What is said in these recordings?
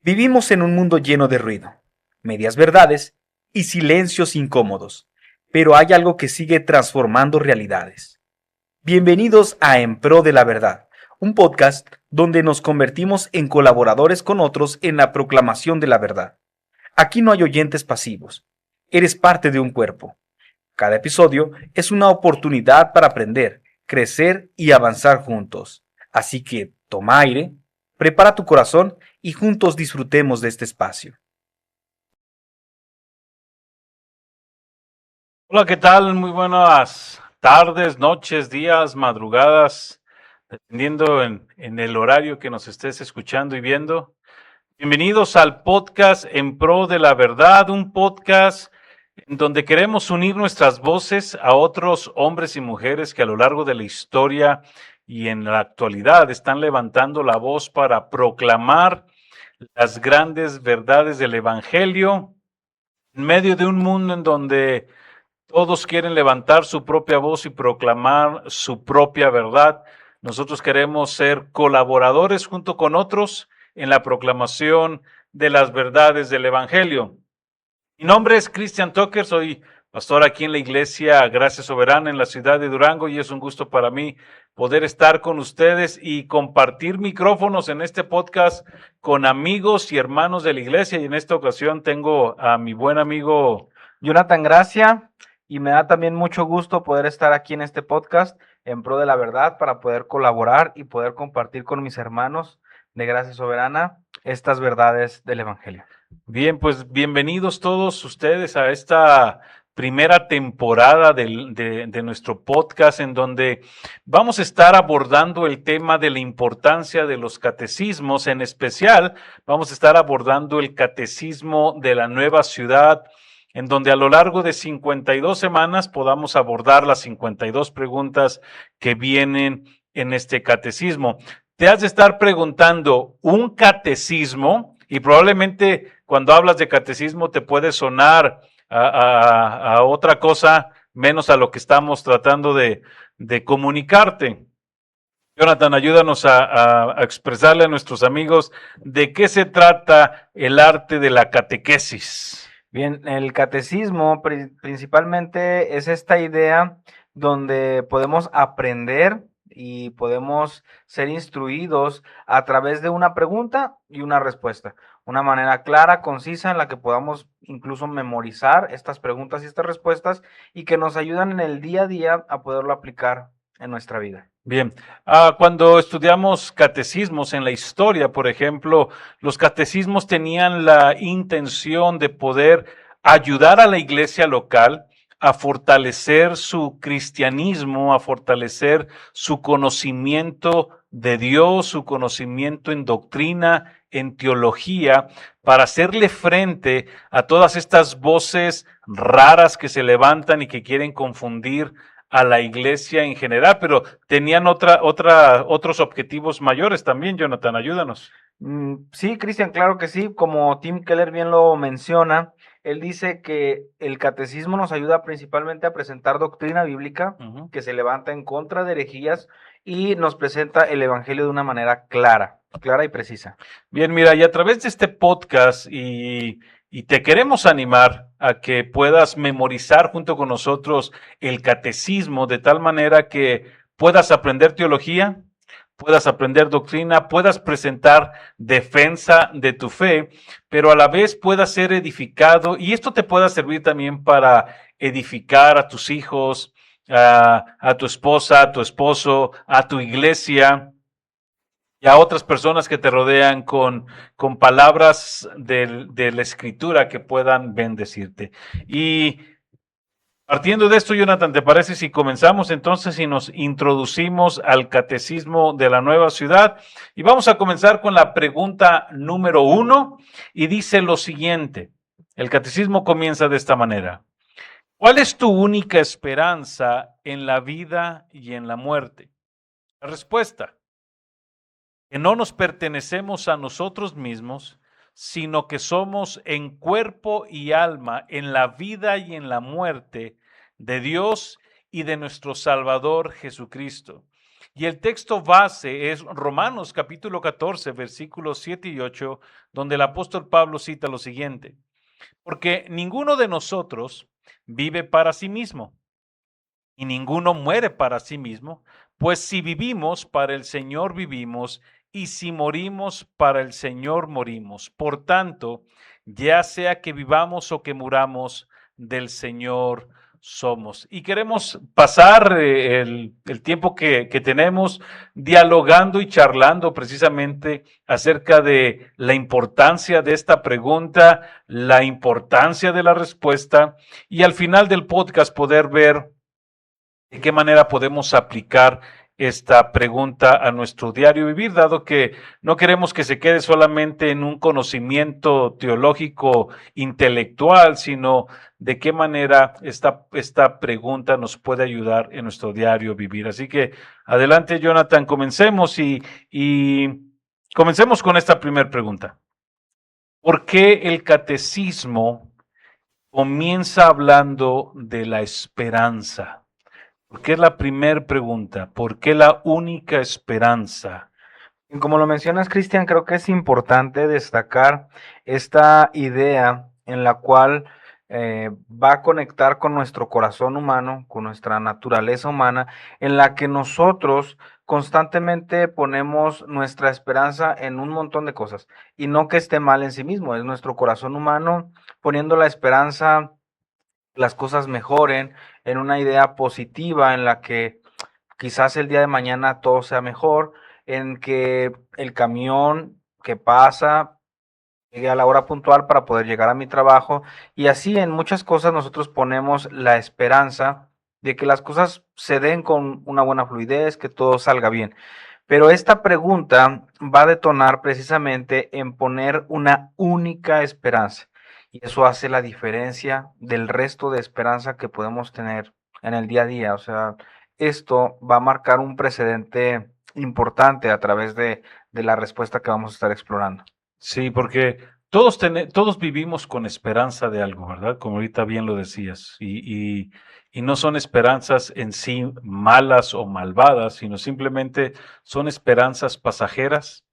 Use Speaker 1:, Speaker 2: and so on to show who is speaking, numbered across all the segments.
Speaker 1: Vivimos en un mundo lleno de ruido, medias verdades y silencios incómodos, pero hay algo que sigue transformando realidades. Bienvenidos a En Pro de la Verdad, un podcast donde nos convertimos en colaboradores con otros en la proclamación de la verdad. Aquí no hay oyentes pasivos, eres parte de un cuerpo. Cada episodio es una oportunidad para aprender, crecer y avanzar juntos. Así que toma aire, prepara tu corazón y juntos disfrutemos de este espacio.
Speaker 2: Hola, ¿qué tal? Muy buenas tardes, noches, días, madrugadas, dependiendo en el horario que nos estés escuchando y viendo. Bienvenidos al podcast En Pro de la Verdad, un podcast en donde queremos unir nuestras voces a otros hombres y mujeres que a lo largo de la historia y en la actualidad están levantando la voz para proclamar las grandes verdades del Evangelio en medio de un mundo en donde todos quieren levantar su propia voz y proclamar su propia verdad. Nosotros queremos ser colaboradores junto con otros en la proclamación de las verdades del Evangelio. Mi nombre es Christian Tucker, soy pastor aquí en la iglesia Gracia Soberana en la ciudad de Durango y es un gusto para mí poder estar con ustedes y compartir micrófonos en este podcast con amigos y hermanos de la iglesia. Y en esta ocasión tengo a mi buen amigo
Speaker 3: Jonathan Gracia, y me da también mucho gusto poder estar aquí en este podcast en pro de la verdad para poder colaborar y poder compartir con mis hermanos de Gracia Soberana estas verdades del Evangelio.
Speaker 2: Bien, pues bienvenidos todos ustedes a esta primera temporada de nuestro podcast en donde vamos a estar abordando el tema de la importancia de los catecismos. En especial, vamos a estar abordando el catecismo de la nueva ciudad, en donde a lo largo de 52 semanas podamos abordar las 52 preguntas que vienen en este catecismo. Te has de estar preguntando, ¿un catecismo? Y probablemente cuando hablas de catecismo te puede sonar a otra cosa menos a lo que estamos tratando de comunicarte. Jonathan, ayúdanos a expresarle a nuestros amigos de qué se trata el arte de la catequesis.
Speaker 3: Bien, el catecismo principalmente es esta idea donde podemos aprender y podemos ser instruidos a través de una pregunta y una respuesta. Una manera clara, concisa, en la que podamos incluso memorizar estas preguntas y estas respuestas y que nos ayudan en el día a día a poderlo aplicar en nuestra vida.
Speaker 2: Bien, cuando estudiamos catecismos en la historia, por ejemplo, los catecismos tenían la intención de poder ayudar a la iglesia local a fortalecer su cristianismo, a fortalecer su conocimiento de Dios, su conocimiento en doctrina, en teología, para hacerle frente a todas estas voces raras que se levantan y que quieren confundir a la iglesia en general, pero tenían otros objetivos mayores también. Jonathan, ayúdanos.
Speaker 3: Sí, Cristian, claro que sí. Como Tim Keller bien lo menciona, él dice que el catecismo nos ayuda principalmente a presentar doctrina bíblica que se levanta en contra de herejías y nos presenta el evangelio de una manera clara y precisa.
Speaker 2: Bien, mira, y a través de este podcast y te queremos animar a que puedas memorizar junto con nosotros el catecismo de tal manera que puedas aprender teología, puedas aprender doctrina, puedas presentar defensa de tu fe, pero a la vez puedas ser edificado y esto te pueda servir también para edificar a tus hijos, a tu esposa, a tu esposo, a tu iglesia y a otras personas que te rodean con palabras de la escritura que puedan bendecirte. Y partiendo de esto, Jonathan, ¿te parece si comenzamos entonces y nos introducimos al catecismo de la nueva ciudad? Y vamos a comenzar con la pregunta número 1 y dice lo siguiente. El catecismo comienza de esta manera. ¿Cuál es tu única esperanza en la vida y en la muerte? La respuesta, que no nos pertenecemos a nosotros mismos, sino que somos en cuerpo y alma, en la vida y en la muerte de Dios y de nuestro Salvador Jesucristo. Y el texto base es Romanos capítulo 14, versículos 7 y 8, donde el apóstol Pablo cita lo siguiente: porque ninguno de nosotros vive para sí mismo, y ninguno muere para sí mismo, pues si vivimos, para el Señor vivimos, y si morimos, para el Señor morimos. Por tanto, ya sea que vivamos o que muramos, del Señor somos. Y queremos pasar el tiempo que tenemos dialogando y charlando precisamente acerca de la importancia de esta pregunta, la importancia de la respuesta, y al final del podcast poder ver de qué manera podemos aplicar esta pregunta a nuestro diario vivir, dado que no queremos que se quede solamente en un conocimiento teológico intelectual, sino de qué manera esta pregunta nos puede ayudar en nuestro diario vivir. Así que adelante, Jonathan, comencemos y comencemos con esta primera pregunta. ¿Por qué el catecismo comienza hablando de la esperanza? ¿Por qué la primera pregunta? ¿Por qué la única esperanza?
Speaker 3: Y como lo mencionas, Cristian, creo que es importante destacar esta idea en la cual va a conectar con nuestro corazón humano, con nuestra naturaleza humana, en la que nosotros constantemente ponemos nuestra esperanza en un montón de cosas. Y no que esté mal en sí mismo, es nuestro corazón humano poniendo la esperanza, las cosas mejoren, en una idea positiva en la que quizás el día de mañana todo sea mejor, en que el camión que pasa llegue a la hora puntual para poder llegar a mi trabajo, y así en muchas cosas nosotros ponemos la esperanza de que las cosas se den con una buena fluidez, que todo salga bien. Pero esta pregunta va a detonar precisamente en poner una única esperanza. Y eso hace la diferencia del resto de esperanza que podemos tener en el día a día. O sea, esto va a marcar un precedente importante a través de la respuesta que vamos a estar explorando.
Speaker 2: Sí, porque todos vivimos con esperanza de algo, ¿verdad? Como ahorita bien lo decías. Y no son esperanzas en sí malas o malvadas, sino simplemente son esperanzas pasajeras.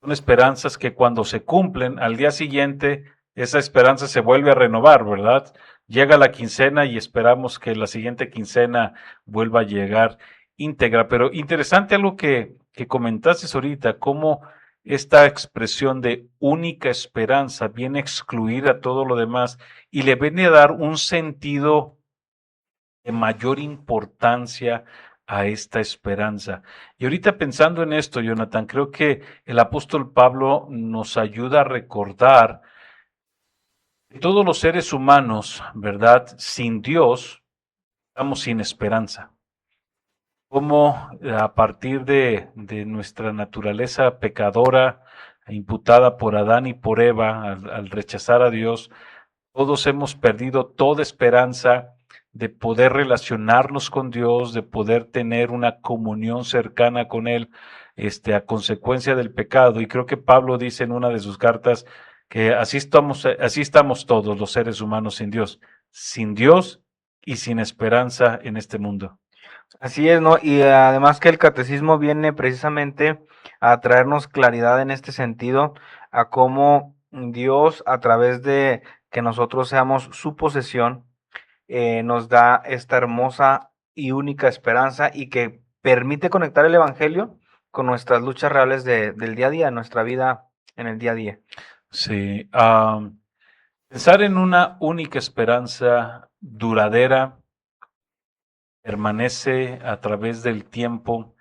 Speaker 2: Son esperanzas que cuando se cumplen al día siguiente, esa esperanza se vuelve a renovar, ¿verdad? Llega la quincena y esperamos que la siguiente quincena vuelva a llegar íntegra. Pero interesante algo que comentaste ahorita, cómo esta expresión de única esperanza viene a excluir a todo lo demás y le viene a dar un sentido de mayor importancia a esta esperanza. Y ahorita pensando en esto, Jonathan, creo que el apóstol Pablo nos ayuda a recordar que todos los seres humanos, ¿verdad? Sin Dios, estamos sin esperanza. Cómo a partir de nuestra naturaleza pecadora, imputada por Adán y por Eva, al rechazar a Dios, todos hemos perdido toda esperanza de poder relacionarnos con Dios, de poder tener una comunión cercana con Él, a consecuencia del pecado. Y creo que Pablo dice en una de sus cartas que así estamos todos los seres humanos sin Dios y sin esperanza en este mundo.
Speaker 3: Así es, ¿no? Y además que el catecismo viene precisamente a traernos claridad en este sentido, a cómo Dios, a través de que nosotros seamos su posesión, nos da esta hermosa y única esperanza y que permite conectar el Evangelio con nuestras luchas reales del día a día, nuestra vida en el día a día.
Speaker 2: Sí, pensar en una única esperanza duradera, permanece a través del tiempo.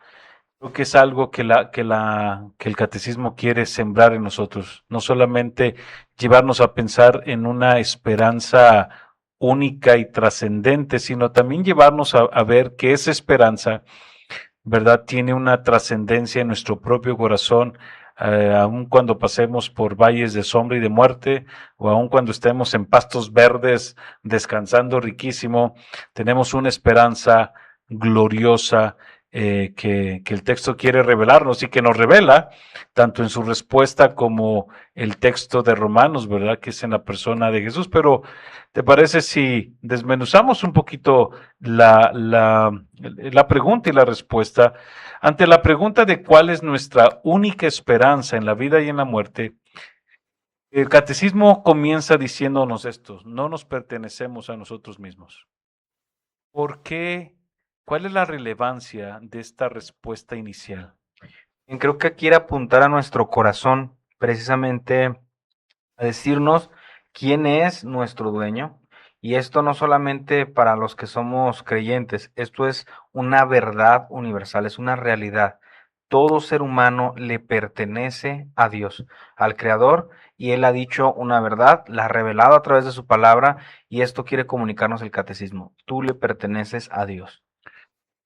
Speaker 2: Creo que es algo que el catecismo quiere sembrar en nosotros, no solamente llevarnos a pensar en una esperanza única y trascendente, sino también llevarnos a ver que esa esperanza, ¿verdad?, tiene una trascendencia en nuestro propio corazón, aun cuando pasemos por valles de sombra y de muerte, o aun cuando estemos en pastos verdes, descansando riquísimo, tenemos una esperanza gloriosa que el texto quiere revelarnos y que nos revela, tanto en su respuesta como el texto de Romanos, ¿verdad? Que es en la persona de Jesús. Pero, ¿te parece si desmenuzamos un poquito la pregunta y la respuesta? Ante la pregunta de cuál es nuestra única esperanza en la vida y en la muerte, el catecismo comienza diciéndonos esto: no nos pertenecemos a nosotros mismos. ¿Por qué? ¿Cuál es la relevancia de esta respuesta inicial?
Speaker 3: Y creo que quiere apuntar a nuestro corazón, precisamente a decirnos quién es nuestro dueño. Y esto no solamente para los que somos creyentes, esto es una verdad universal, es una realidad. Todo ser humano le pertenece a Dios, al Creador, y Él ha dicho una verdad, la ha revelado a través de su palabra, y esto quiere comunicarnos el catecismo. Tú le perteneces a Dios.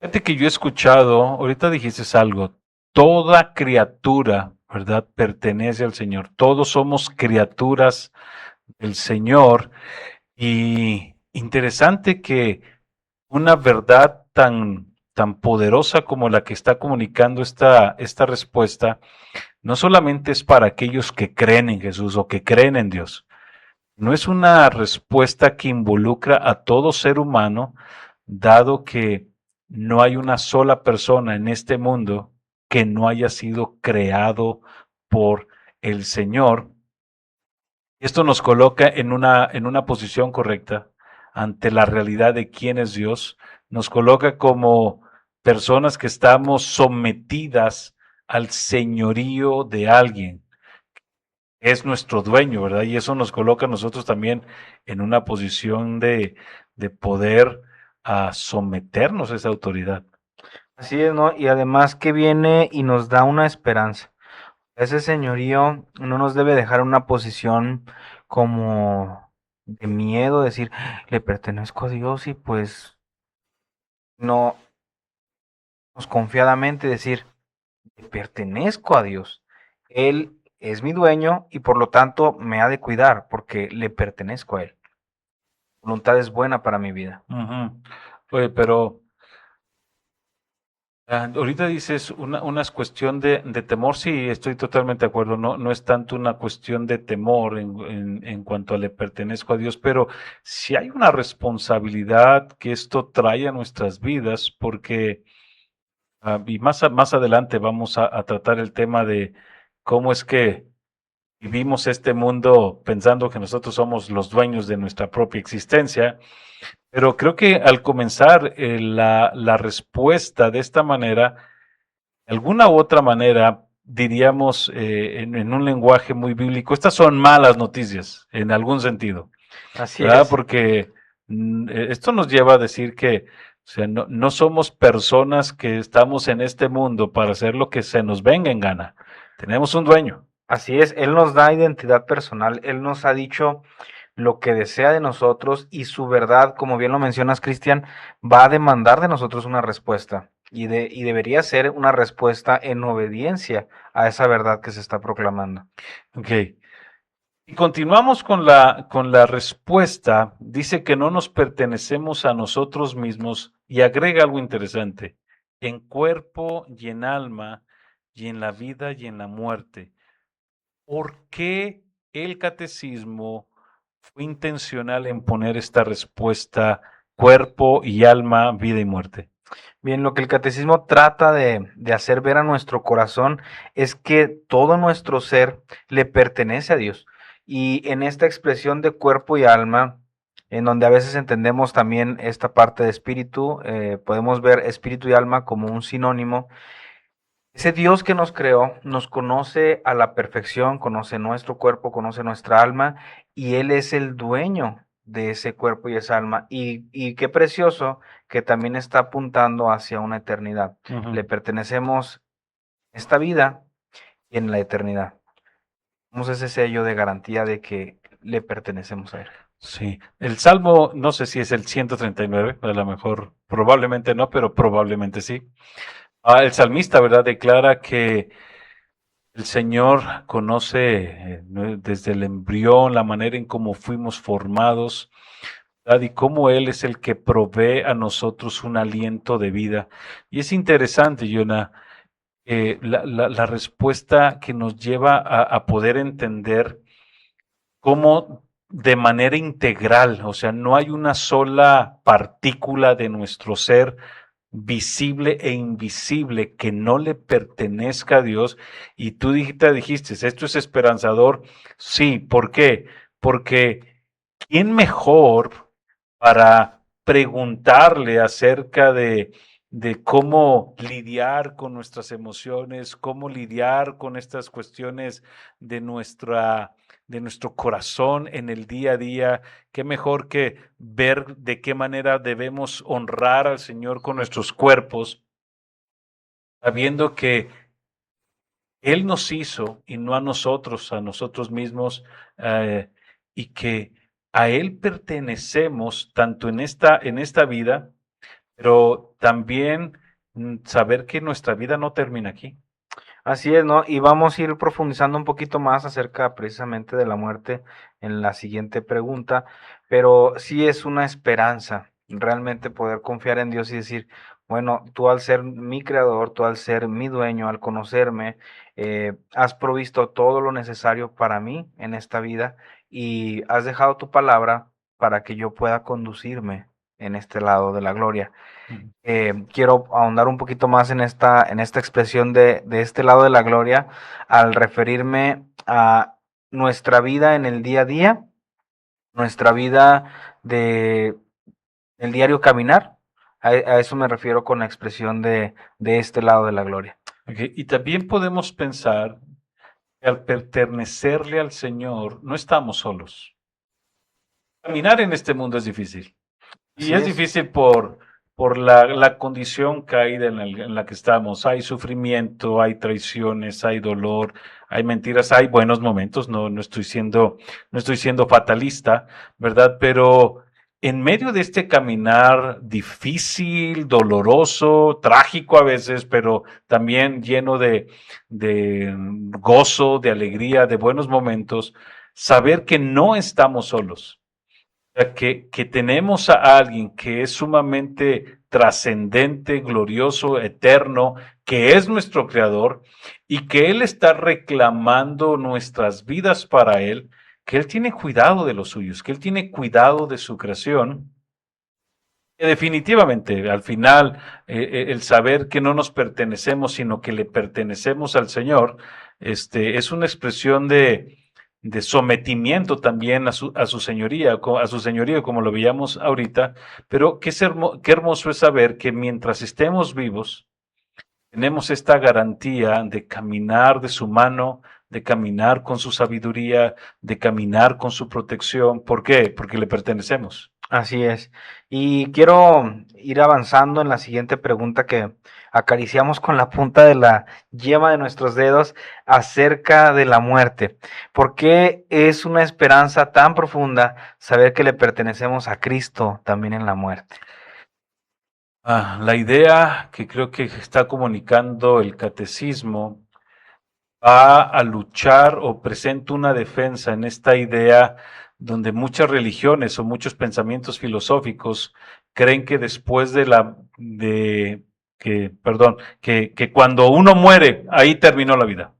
Speaker 2: Fíjate que yo he escuchado, ahorita dijiste algo, toda criatura, ¿verdad? Pertenece al Señor. Todos somos criaturas del Señor. Y interesante que una verdad tan poderosa como la que está comunicando esta respuesta, no solamente es para aquellos que creen en Jesús o que creen en Dios. No es una respuesta que involucra a todo ser humano, dado que no hay una sola persona en este mundo que no haya sido creado por el Señor. Esto nos coloca en una posición correcta ante la realidad de quién es Dios. Nos coloca como personas que estamos sometidas al señorío de alguien. Es nuestro dueño, ¿verdad? Y eso nos coloca a nosotros también en una posición de poder someternos a esa autoridad.
Speaker 3: Así es, ¿no? Y además que viene y nos da una esperanza. Ese señorío no nos debe dejar en una posición como de miedo, decir, le pertenezco a Dios y pues no, nos confiadamente decir, le pertenezco a Dios. Él es mi dueño y por lo tanto me ha de cuidar porque le pertenezco a Él. Su voluntad es buena para mi vida.
Speaker 2: Ujú. Oye, pero ahorita dices una cuestión de temor. Sí, estoy totalmente de acuerdo. No, no es tanto una cuestión de temor en cuanto a le pertenezco a Dios, pero sí hay una responsabilidad que esto trae a nuestras vidas, porque, y más adelante vamos a tratar el tema de cómo es que vivimos este mundo pensando que nosotros somos los dueños de nuestra propia existencia. Pero creo que al comenzar la respuesta de esta manera, de alguna u otra manera, diríamos en un lenguaje muy bíblico, estas son malas noticias en algún sentido,
Speaker 3: Así
Speaker 2: ¿verdad?
Speaker 3: es.
Speaker 2: Porque esto nos lleva a decir que, o sea, no somos personas que estamos en este mundo para hacer lo que se nos venga en gana. Tenemos un dueño.
Speaker 3: Así es, Él nos da identidad personal, Él nos ha dicho lo que desea de nosotros y su verdad, como bien lo mencionas, Cristian, va a demandar de nosotros una respuesta y debería ser una respuesta en obediencia a esa verdad que se está proclamando.
Speaker 2: Ok. Y continuamos con la respuesta. Dice que no nos pertenecemos a nosotros mismos y agrega algo interesante: en cuerpo y en alma y en la vida y en la muerte. ¿Por qué el catecismo fue intencional en poner esta respuesta: cuerpo y alma, vida y muerte?
Speaker 3: Bien, lo que el catecismo trata de hacer ver a nuestro corazón es que todo nuestro ser le pertenece a Dios. Y en esta expresión de cuerpo y alma, en donde a veces entendemos también esta parte de espíritu, podemos ver espíritu y alma como un sinónimo. Ese Dios que nos creó nos conoce a la perfección, conoce nuestro cuerpo, conoce nuestra alma y Él es el dueño de ese cuerpo y esa alma. Y qué precioso que también está apuntando hacia una eternidad. Le pertenecemos en esta vida y en la eternidad. Tenemos ese sello de garantía de que le pertenecemos a Él.
Speaker 2: Sí, el Salmo, no sé si es el 139, a lo mejor, probablemente no, pero probablemente sí. El salmista, ¿verdad? Declara que el Señor conoce desde el embrión la manera en cómo fuimos formados. y cómo Él es el que provee a nosotros un aliento de vida. Y es interesante, Jonah, la respuesta que nos lleva a poder entender cómo de manera integral, o sea, no hay una sola partícula de nuestro ser visible e invisible que no le pertenezca a Dios. Y tú dijiste, esto es esperanzador. Sí, ¿por qué? Porque ¿quién mejor para preguntarle acerca de cómo lidiar con nuestras emociones, cómo lidiar con estas cuestiones de de nuestro corazón en el día a día? Qué mejor que ver de qué manera debemos honrar al Señor con nuestros cuerpos, sabiendo que Él nos hizo y no a nosotros mismos, eh, y que a Él pertenecemos tanto en esta vida, pero también saber que nuestra vida no termina aquí.
Speaker 3: Así es, ¿no? Y vamos a ir profundizando un poquito más acerca precisamente de la muerte en la siguiente pregunta, pero sí es una esperanza realmente poder confiar en Dios y decir, bueno, tú al ser mi creador, tú al ser mi dueño, al conocerme, has provisto todo lo necesario para mí en esta vida y has dejado tu palabra para que yo pueda conducirme en este lado de la gloria.
Speaker 2: Ujú.
Speaker 3: Quiero ahondar un poquito más en esta expresión de este lado de la gloria al referirme a nuestra vida en el día a día, nuestra vida de el diario caminar. A eso me refiero con la expresión de este lado de la gloria.
Speaker 2: Ok, y también podemos pensar que al pertenecerle al Señor no estamos solos. Caminar en este mundo es difícil. Y
Speaker 3: Así
Speaker 2: es
Speaker 3: es.
Speaker 2: difícil por la condición caída en la que estamos. Hay sufrimiento, hay traiciones, hay dolor, hay mentiras, hay buenos momentos. No estoy siendo fatalista, ¿verdad? Pero en medio de este caminar difícil, doloroso, trágico a veces, pero también lleno de gozo, de alegría, de buenos momentos, saber que no estamos solos, sea, que tenemos a alguien que es sumamente trascendente, glorioso, eterno, que es nuestro creador y que Él está reclamando nuestras vidas para Él, que Él tiene cuidado de los suyos, que Él tiene cuidado de su creación. Que definitivamente, al final, el saber que no nos pertenecemos, sino que le pertenecemos al Señor, es una expresión de sometimiento también a su señoría, a su señorío, como lo veíamos ahorita. Pero qué hermoso es saber que mientras estemos vivos, tenemos esta garantía de caminar de su mano, de caminar con su sabiduría, de caminar con su protección. ¿Por qué? Porque le pertenecemos.
Speaker 3: Así es. Y quiero ir avanzando en la siguiente pregunta que acariciamos con la punta de la yema de nuestros dedos acerca de la muerte. ¿Por qué es una esperanza tan profunda saber que le pertenecemos a Cristo también en la muerte?
Speaker 2: La idea que creo que está comunicando el catecismo va a luchar o presenta una defensa en esta idea donde muchas religiones o muchos pensamientos filosóficos creen que después que cuando uno muere, ahí terminó la vida.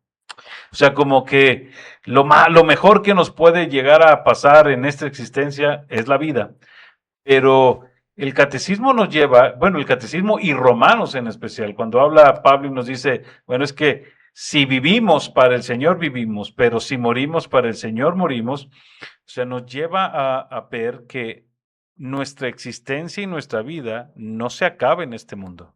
Speaker 2: O sea, como que lo mejor que nos puede llegar a pasar en esta existencia es la vida. Pero el catecismo nos lleva, bueno, el catecismo y Romanos en especial, cuando habla Pablo y nos dice, bueno, es que si vivimos para el Señor vivimos, pero si morimos para el Señor morimos, o sea, nos lleva a ver que nuestra existencia y nuestra vida no se acaba en este mundo.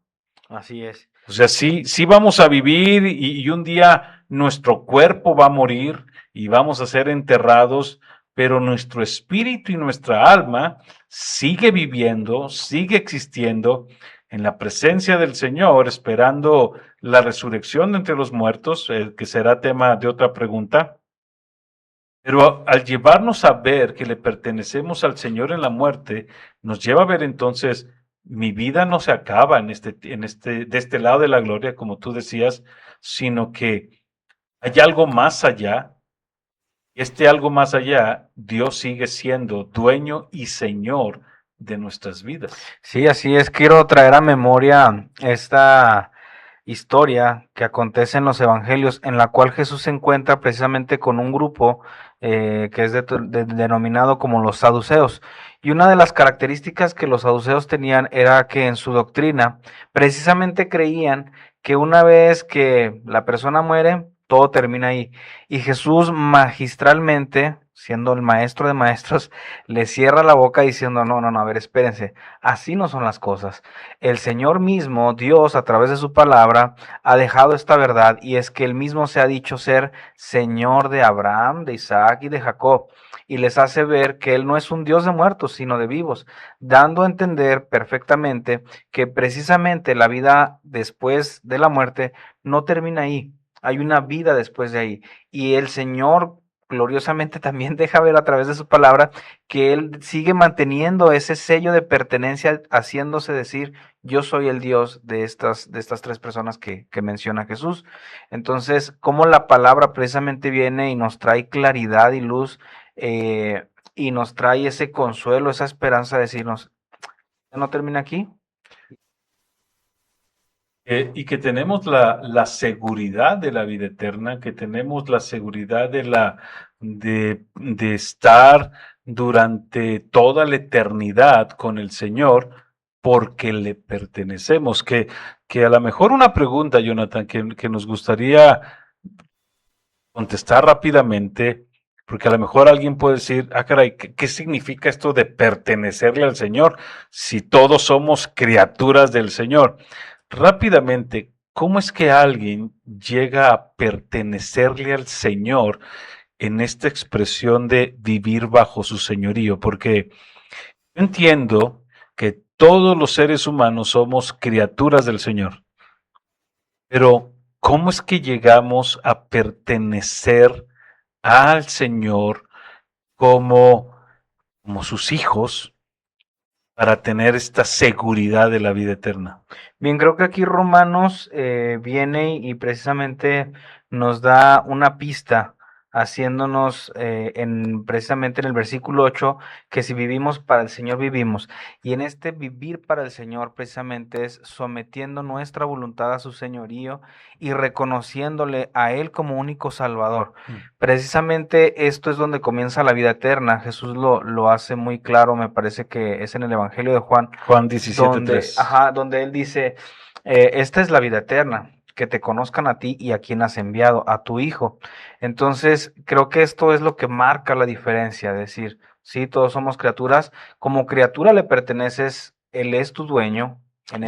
Speaker 3: Así es.
Speaker 2: O sea, sí vamos a vivir y un día nuestro cuerpo va a morir y vamos a ser enterrados, pero nuestro espíritu y nuestra alma sigue viviendo, sigue existiendo en la presencia del Señor, esperando la resurrección de entre los muertos, que será tema de otra pregunta. Pero al llevarnos a ver que le pertenecemos al Señor en la muerte, nos lleva a ver entonces, mi vida no se acaba de este lado de la gloria, como tú decías, sino que hay algo más allá, Algo más allá, Dios sigue siendo dueño y señor de nuestras vidas.
Speaker 3: Sí, así es. Quiero traer a memoria esta historia que acontece en los evangelios, en la cual Jesús se encuentra precisamente con un grupo que es denominado como los saduceos. Y una de las características que los saduceos tenían era que en su doctrina precisamente creían que una vez que la persona muere, todo termina ahí. Y Jesús magistralmente, siendo el maestro de maestros, le cierra la boca diciendo, no, no, no, a ver, espérense, así no son las cosas. El Señor mismo, Dios, a través de su palabra, ha dejado esta verdad, y es que él mismo se ha dicho ser Señor de Abraham, de Isaac y de Jacob, y les hace ver que él no es un Dios de muertos, sino de vivos, dando a entender perfectamente que precisamente la vida después de la muerte no termina ahí, hay una vida después de ahí, y el Señor gloriosamente también deja ver a través de su palabra que él sigue manteniendo ese sello de pertenencia, haciéndose decir, yo soy el Dios de estas tres personas que menciona Jesús. Entonces, cómo la palabra precisamente viene y nos trae claridad y luz, y nos trae ese consuelo, esa esperanza de decirnos, no termina aquí.
Speaker 2: Y que tenemos la seguridad de la vida eterna, que tenemos la seguridad de estar durante toda la eternidad con el Señor porque le pertenecemos. Que a lo mejor una pregunta, Jonathan, que nos gustaría contestar rápidamente, porque a lo mejor alguien puede decir, ah, caray, ¿qué significa esto de pertenecerle al Señor si todos somos criaturas del Señor? Rápidamente, ¿cómo es que alguien llega a pertenecerle al Señor en esta expresión de vivir bajo su señorío? Porque yo entiendo que todos los seres humanos somos criaturas del Señor, pero ¿cómo es que llegamos a pertenecer al Señor como, como sus hijos para tener esta seguridad de la vida eterna?
Speaker 3: Bien, creo que aquí Romanos viene y precisamente nos da una pista, haciéndonos precisamente en el versículo 8, que si vivimos para el Señor vivimos. Y en este vivir para el Señor precisamente es sometiendo nuestra voluntad a su señorío y reconociéndole a Él como único Salvador. Precisamente esto es donde comienza la vida eterna. Jesús lo hace muy claro, me parece que es en el Evangelio de Juan.
Speaker 2: Juan 17:3.
Speaker 3: Donde él dice, esta es la vida eterna, que te conozcan a ti y a quien has enviado, a tu Hijo. Entonces, creo que esto es lo que marca la diferencia, es decir, sí, todos somos criaturas, como criatura le perteneces, Él es tu dueño.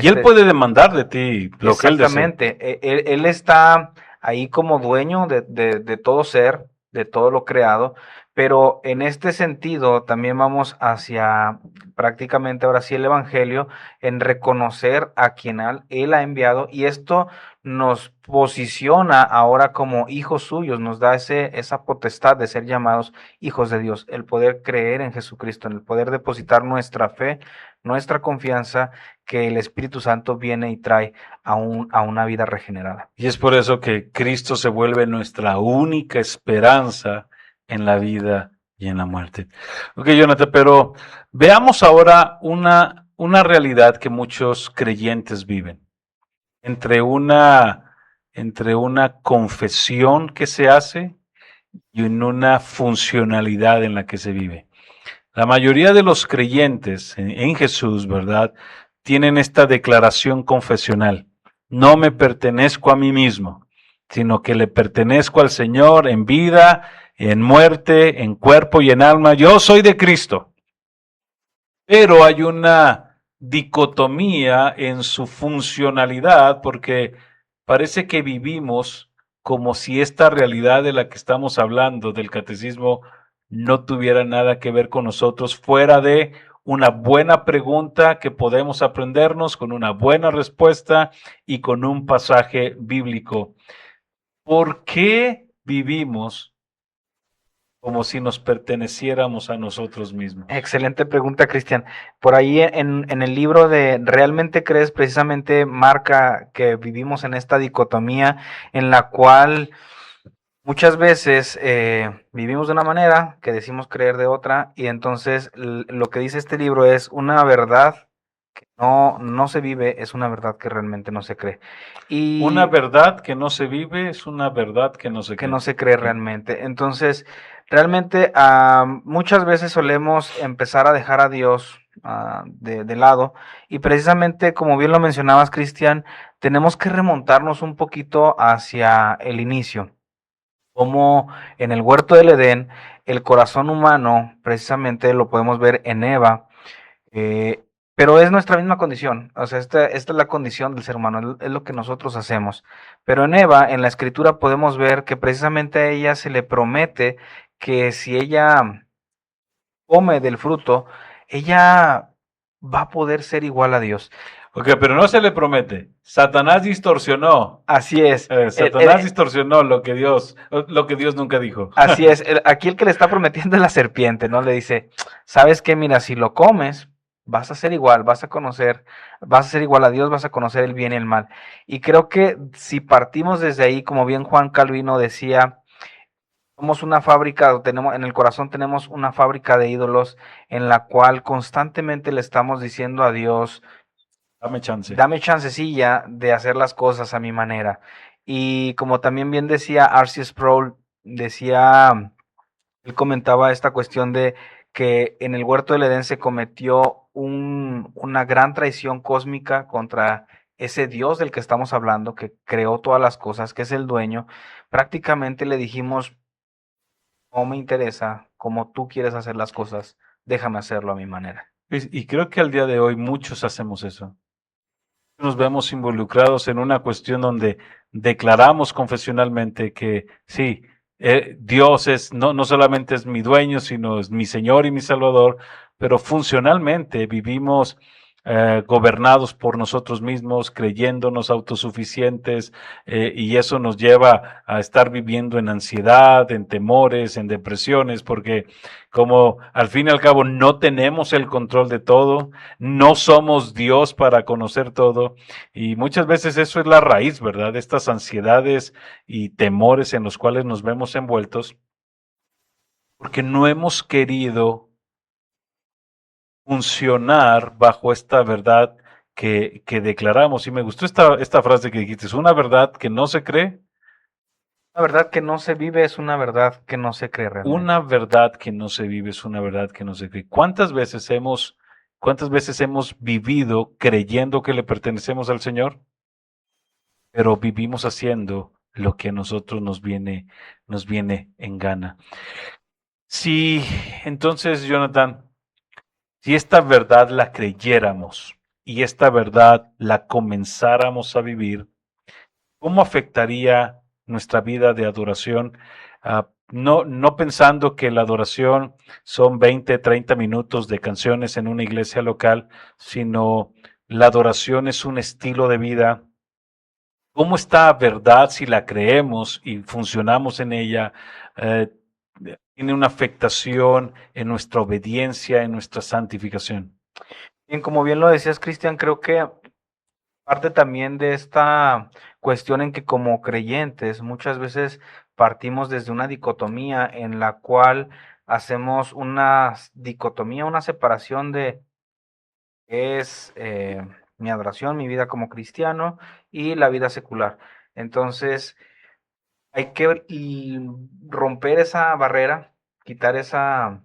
Speaker 2: Y Él puede demandar de ti lo que Él desea.
Speaker 3: Exactamente, él está ahí como dueño de todo ser, de todo lo creado, pero en este sentido también vamos hacia prácticamente ahora sí el Evangelio, en reconocer a quien Él ha enviado, y esto nos posiciona ahora como hijos suyos, nos da esa potestad de ser llamados hijos de Dios, el poder creer en Jesucristo, en el poder depositar nuestra fe, nuestra confianza, que el Espíritu Santo viene y trae a una vida regenerada.
Speaker 2: Y es por eso que Cristo se vuelve nuestra única esperanza en la vida y en la muerte. Ok, Jonathan, pero veamos ahora una realidad que muchos creyentes viven. Entre una confesión que se hace y en una funcionalidad en la que se vive. La mayoría de los creyentes en Jesús, ¿verdad?, tienen esta declaración confesional. No me pertenezco a mí mismo, sino que le pertenezco al Señor en vida, en muerte, en cuerpo y en alma. Yo soy de Cristo. Pero hay una dicotomía en su funcionalidad porque parece que vivimos como si esta realidad de la que estamos hablando del catecismo no tuviera nada que ver con nosotros, fuera de una buena pregunta que podemos aprendernos con una buena respuesta y con un pasaje bíblico. ¿Por qué vivimos como si nos perteneciéramos a nosotros mismos?
Speaker 3: Excelente pregunta, Cristian. Por ahí en el libro de ¿Realmente crees? Precisamente marca que vivimos en esta dicotomía en la cual Muchas veces vivimos de una manera que decimos creer de otra y entonces lo que dice este libro es una verdad que no se vive, es una verdad que realmente no se cree.
Speaker 2: Una
Speaker 3: Y
Speaker 2: verdad que no se vive es una verdad que no se
Speaker 3: que no
Speaker 2: cree.
Speaker 3: se cree
Speaker 2: Sí.
Speaker 3: realmente. Entonces, realmente muchas veces solemos empezar a dejar a Dios de lado y precisamente como bien lo mencionabas, Cristian, tenemos que remontarnos un poquito hacia el inicio. Como en el huerto del Edén, el corazón humano, precisamente lo podemos ver en Eva, eh, pero es nuestra misma condición, o sea, esta es la condición del ser humano, es lo que nosotros hacemos. Pero en Eva, en la escritura, podemos ver que precisamente a ella se le promete que si ella come del fruto, ella va a poder ser igual a Dios.
Speaker 2: Ok, pero no se le promete. Satanás distorsionó.
Speaker 3: Así es.
Speaker 2: Satanás distorsionó lo que Dios nunca dijo.
Speaker 3: Así es, aquí el que le está prometiendo es la serpiente, ¿no? Le dice, ¿sabes qué? Mira, si lo comes, vas a ser igual, vas a ser igual a Dios, vas a conocer el bien y el mal. Y creo que si partimos desde ahí, como bien Juan Calvino decía, somos una fábrica, en el corazón tenemos una fábrica de ídolos en la cual constantemente le estamos diciendo a Dios,
Speaker 2: Dame chance.
Speaker 3: dame chancecilla de hacer las cosas a mi manera. Y como también bien decía R.C. Sproul, decía, él comentaba esta cuestión de que en el huerto del Edén se cometió una gran traición cósmica contra ese Dios del que estamos hablando, que creó todas las cosas, que es el dueño. Prácticamente le dijimos, no me interesa como tú quieres hacer las cosas, déjame hacerlo a mi manera.
Speaker 2: Y creo que al día de hoy muchos hacemos eso. Nos vemos involucrados en una cuestión donde declaramos confesionalmente que sí, Dios es, no solamente es mi dueño, sino es mi Señor y mi Salvador, pero funcionalmente vivimos gobernados por nosotros mismos, creyéndonos autosuficientes, y eso nos lleva a estar viviendo en ansiedad, en temores, en depresiones, porque como al fin y al cabo no tenemos el control de todo, no somos Dios para conocer todo, y muchas veces eso es la raíz, ¿verdad? De estas ansiedades y temores en los cuales nos vemos envueltos, porque no hemos querido funcionar bajo esta verdad que declaramos. Y me gustó esta frase que dijiste, es una verdad que no se cree,
Speaker 3: Una verdad que no se vive es una verdad que no se cree
Speaker 2: una
Speaker 3: realmente.
Speaker 2: verdad que no se vive, es una verdad que no se cree. Cuántas veces hemos vivido creyendo que le pertenecemos al Señor, pero vivimos haciendo lo que a nosotros nos viene en gana? Si entonces, Jonathan, si esta verdad la creyéramos y esta verdad la comenzáramos a vivir, ¿cómo afectaría nuestra vida de adoración? No pensando que la adoración son 20, 30 minutos de canciones en una iglesia local, sino la adoración es un estilo de vida. ¿Cómo esta verdad, si la creemos y funcionamos en ella, eh, tiene una afectación en nuestra obediencia, en nuestra santificación?
Speaker 3: Bien, como bien lo decías, Cristian, creo que parte también de esta cuestión en que como creyentes muchas veces partimos desde una dicotomía en la cual hacemos una dicotomía, una separación de qué es mi adoración, mi vida como cristiano y la vida secular. Entonces, hay que romper esa barrera, quitar esa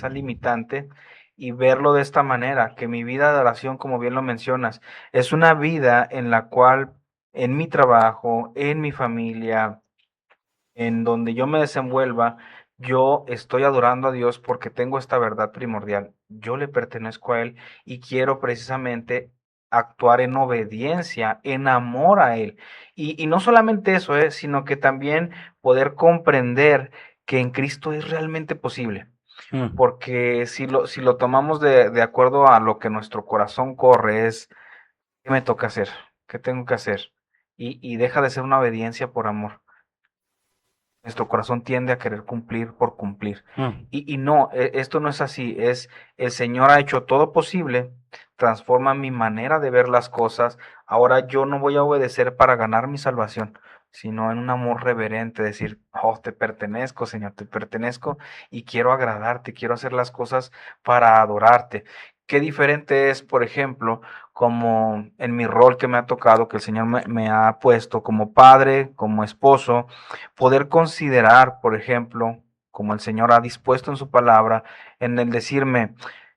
Speaker 3: limitante y verlo de esta manera, que mi vida de oración, como bien lo mencionas, es una vida en la cual en mi trabajo, en mi familia, en donde yo me desenvuelva, yo estoy adorando a Dios porque tengo esta verdad primordial. Yo le pertenezco a Él y quiero precisamente actuar en obediencia, en amor a Él. Y no solamente eso, sino que también poder comprender que en Cristo es realmente posible.
Speaker 2: Mm.
Speaker 3: Porque si lo tomamos de acuerdo a lo que nuestro corazón corre, es, ¿qué me toca hacer? ¿Qué tengo que hacer? Y deja de ser una obediencia por amor. Nuestro corazón tiende a querer cumplir por cumplir.
Speaker 2: Mm.
Speaker 3: Y no, esto no es así. Es el Señor ha hecho todo posible, transforma mi manera de ver las cosas. Ahora yo no voy a obedecer para ganar mi salvación. sino en un amor reverente, decir, oh, te pertenezco, Señor, te pertenezco y quiero agradarte, quiero hacer las cosas para adorarte. Qué diferente es, por ejemplo, como en mi rol que me ha tocado, que el Señor me ha puesto como padre, como esposo, poder considerar, por ejemplo, como el Señor ha dispuesto en su palabra, en el decirme,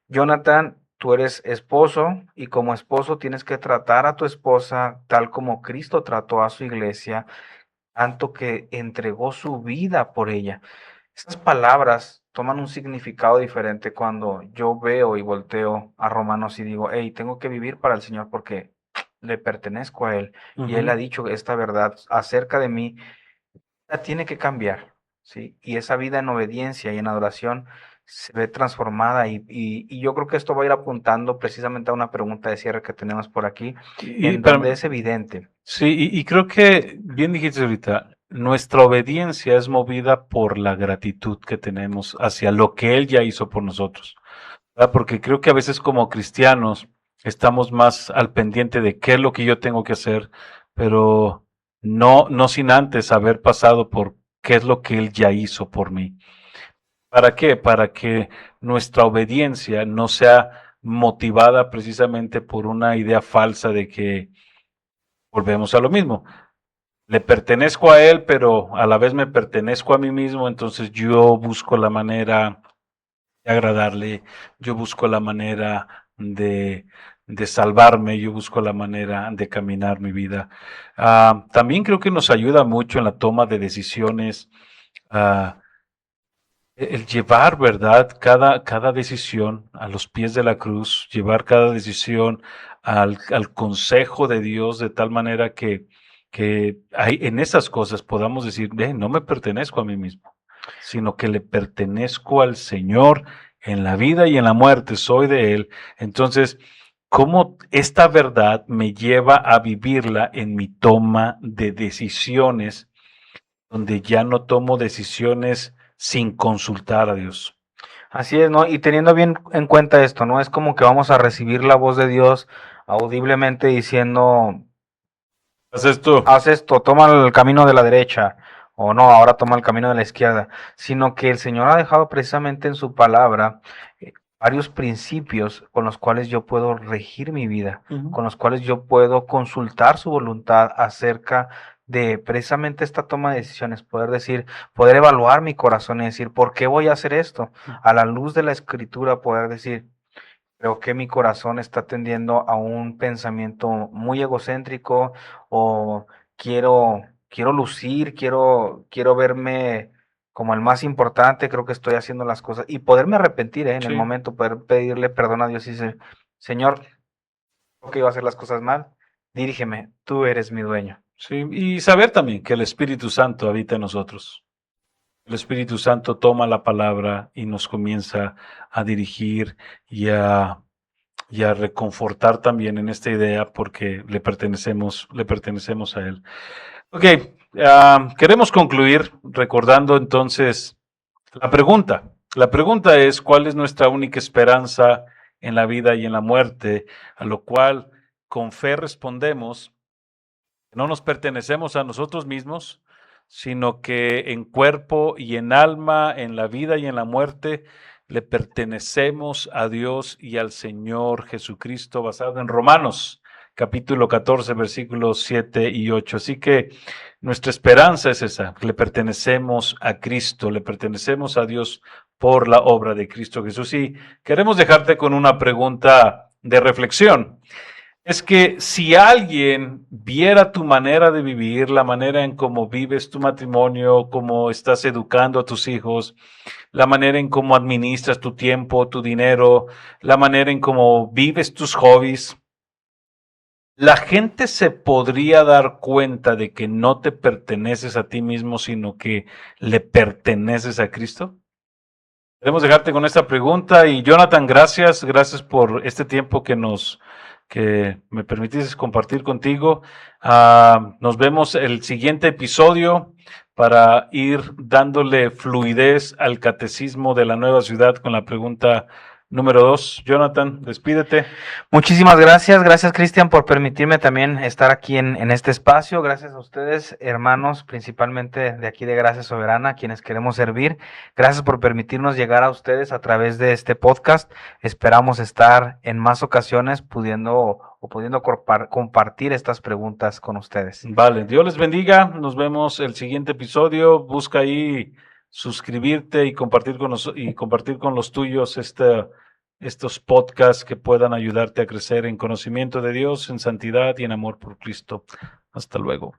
Speaker 3: Jonathan, tú eres esposo y como esposo tienes que tratar a tu esposa tal como Cristo trató a su iglesia, tanto que entregó su vida por ella. Esas palabras toman un significado diferente cuando yo veo y volteo a Romanos y digo, hey, tengo que vivir para el Señor porque le pertenezco a Él. Y Él ha
Speaker 2: Ujú.
Speaker 3: dicho esta verdad acerca de mí, la tiene que cambiar, ¿sí? Y esa vida en obediencia y en adoración se ve transformada y yo creo que esto va a ir apuntando precisamente a una pregunta de cierre que tenemos por aquí,
Speaker 2: Y,
Speaker 3: en donde es evidente.
Speaker 2: sí, y creo que bien dijiste ahorita, nuestra obediencia es movida por la gratitud que tenemos hacia lo que Él ya hizo por nosotros, ¿verdad? Porque creo que a veces como cristianos estamos más al pendiente de qué es lo que yo tengo que hacer, pero no sin antes haber pasado por qué es lo que Él ya hizo por mí. ¿Para qué? Para que nuestra obediencia no sea motivada precisamente por una idea falsa de que volvemos a lo mismo. Le pertenezco a él, pero a la vez me pertenezco a mí mismo, entonces yo busco la manera de agradarle, yo busco la manera de salvarme, yo busco la manera de caminar mi vida. También creo que nos ayuda mucho en la toma de decisiones, ah, el llevar, ¿verdad? Cada decisión a los pies de la cruz, llevar cada decisión al consejo de Dios de tal manera que hay, en esas cosas podamos decir, no me pertenezco a mí mismo, sino que le pertenezco al Señor en la vida y en la muerte, soy de Él. Entonces, ¿cómo esta verdad me lleva a vivirla en mi toma de decisiones, donde ya no tomo decisiones sin consultar a Dios?
Speaker 3: Así es, ¿no? Y teniendo bien en cuenta esto, ¿no? Es como que vamos a recibir la voz de Dios audiblemente diciendo,
Speaker 2: Haz esto.
Speaker 3: haz esto, toma el camino de la derecha, o no, ahora toma el camino de la izquierda, sino que el Señor ha dejado precisamente en su palabra varios principios con los cuales yo puedo regir mi vida,
Speaker 2: Ujú.
Speaker 3: con los cuales yo puedo consultar su voluntad acerca de precisamente esta toma de decisiones, poder decir, poder evaluar mi corazón y decir, ¿por qué voy a hacer esto? A la luz de la escritura, poder decir, creo que mi corazón está tendiendo a un pensamiento muy egocéntrico o quiero lucir, quiero verme como el más importante, creo que estoy haciendo las cosas y poderme arrepentir, en el
Speaker 2: Sí,
Speaker 3: momento, poder pedirle perdón a Dios y decir, Señor, creo que iba a hacer las cosas mal, dirígeme, tú eres mi dueño.
Speaker 2: sí. Y saber también que el Espíritu Santo habita en nosotros. El Espíritu Santo toma la palabra y nos comienza a dirigir y y a reconfortar también en esta idea porque le pertenecemos a Él. Ok, queremos concluir recordando entonces la pregunta. La pregunta es, ¿cuál es nuestra única esperanza en la vida y en la muerte? A lo cual con fe respondemos, no nos pertenecemos a nosotros mismos, sino que en cuerpo y en alma, en la vida y en la muerte, le pertenecemos a Dios y al Señor Jesucristo, basado en Romanos, capítulo 14, versículos 7 y 8. Así que nuestra esperanza es esa, le pertenecemos a Cristo, le pertenecemos a Dios por la obra de Cristo Jesús. Y queremos dejarte con una pregunta de reflexión. Es que si alguien viera tu manera de vivir, la manera en cómo vives tu matrimonio, cómo estás educando a tus hijos, la manera en cómo administras tu tiempo, tu dinero, la manera en cómo vives tus hobbies, la gente se podría dar cuenta de que no te perteneces a ti mismo, sino que le perteneces a Cristo. Queremos dejarte con esta pregunta y Jonathan, gracias por este tiempo que me permitiste compartir contigo. Nos vemos el siguiente episodio para ir dándole fluidez al catecismo de la nueva ciudad con la pregunta Número 2, Jonathan, despídete.
Speaker 3: Muchísimas gracias Cristian por permitirme también estar aquí en este espacio. Gracias a ustedes, hermanos, principalmente de aquí de Gracia Soberana, quienes queremos servir. Gracias por permitirnos llegar a ustedes a través de este podcast. Esperamos estar en más ocasiones pudiendo compartir estas preguntas con ustedes.
Speaker 2: Vale, Dios les bendiga. Nos vemos el siguiente episodio. Busca ahí suscribirte y compartir con los tuyos estos podcasts que puedan ayudarte a crecer en conocimiento de Dios, en santidad y en amor por Cristo. Hasta luego.